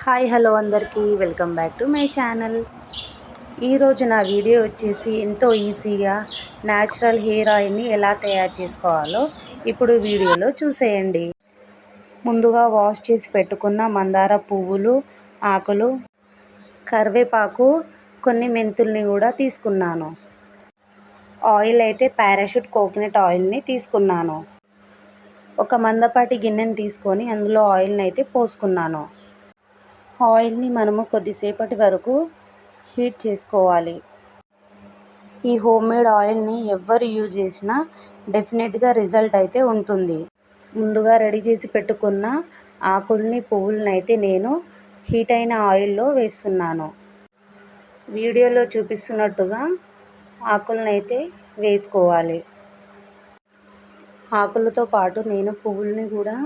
Hi hello అందరికీ welcome back to my channel. ఈరోజు నా వీడియో వచ్చేసి ఎంతో ఈజీగా న్యాచురల్ హెయిర్ ఆయిల్ని ఎలా తయారు చేసుకోవాలో ఇప్పుడు వీడియోలో చూసేయండి. ముందుగా వాష్ చేసి పెట్టుకున్న మందార పువ్వులు, ఆకులు, కరివేపాకు, కొన్ని మెంతుల్ని కూడా తీసుకున్నాను. ఆయిల్ అయితే పారాషూట్ కోకోనట్ ఆయిల్ని తీసుకున్నాను. ఒక మందపాటి గిన్నెని తీసుకొని అందులో ఆయిల్ని అయితే పోసుకున్నాను. ఆయిల్ని మనము కొద్దిసేపటి వరకు హీట్ చేసుకోవాలి. ఈ హోమ్మేడ్ ఆయిల్ని ఎవ్వరు యూజ్ చేసినా డెఫినెట్గా రిజల్ట్ అయితే ఉంటుంది. ముందుగా రెడీ చేసి పెట్టుకున్న ఆకుల్ని, పువ్వులని అయితే నేను హీట్ అయిన ఆయిల్లో వేస్తున్నాను. వీడియోలో చూపిస్తున్నట్టుగా ఆకులను అయితే వేసుకోవాలి. ఆకులతో పాటు నేను పువ్వుల్ని కూడా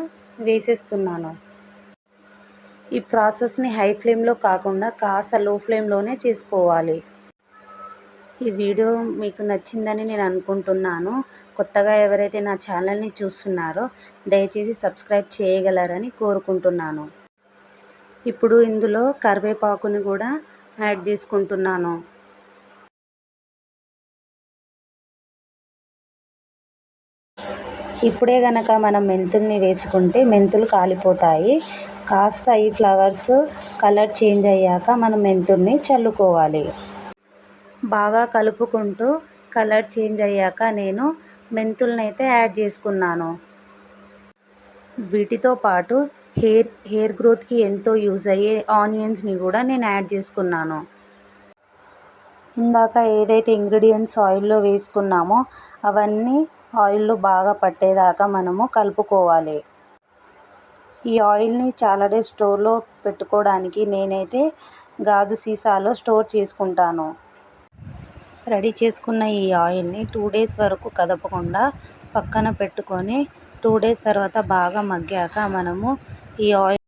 వేసేస్తున్నాను. ఈ ప్రాసెస్ని హై ఫ్లేమ్లో కాకుండా కాస్త లో ఫ్లేమ్లోనే చేసుకోవాలి. ఈ వీడియో మీకు నచ్చిందని నేను అనుకుంటున్నాను. కొత్తగా ఎవరైతే నా ఛానల్ని చూస్తున్నారో దయచేసి సబ్స్క్రైబ్ చేయగలరని కోరుకుంటున్నాను. ఇప్పుడు ఇందులో కరివేపాకుని కూడా యాడ్ చేసుకుంటున్నాను. ఇప్పుడే గనక మనం మెంతుల్ని వేసుకుంటే మెంతులు కాలిపోతాయి. కాస్త ఈ ఫ్లవర్స్ కలర్ చేంజ్ అయ్యాక మనం మెంతుల్ని చల్లుకోవాలి. బాగా కలుపుకుంటూ కలర్ చేంజ్ అయ్యాక నేను మెంతుల్ని అయితే యాడ్ చేసుకున్నాను. వీటితో పాటు హెయిర్ గ్రోత్కి ఎంతో యూజ్ అయ్యే ఆనియన్స్ని కూడా నేను యాడ్ చేసుకున్నాను. ఇందాక ఏదైతే ఇంగ్రీడియంట్స్ ఆయిల్లో వేసుకున్నామో అవన్నీ ఆయిల్లో బాగా పట్టేదాకా మనము కలుపుకోవాలి. ఈ ఆయిల్ని చాలా డేస్ స్టోర్లో పెట్టుకోవడానికి నేనైతే గాజు సీసాలో స్టోర్ చేసుకుంటాను. రెడీ చేసుకున్న ఈ ఆయిల్ని 2 డేస్ వరకు కదపకుండా పక్కన పెట్టుకొని 2 డేస్ తర్వాత బాగా మగ్గాక మనము ఈ ఆయిల్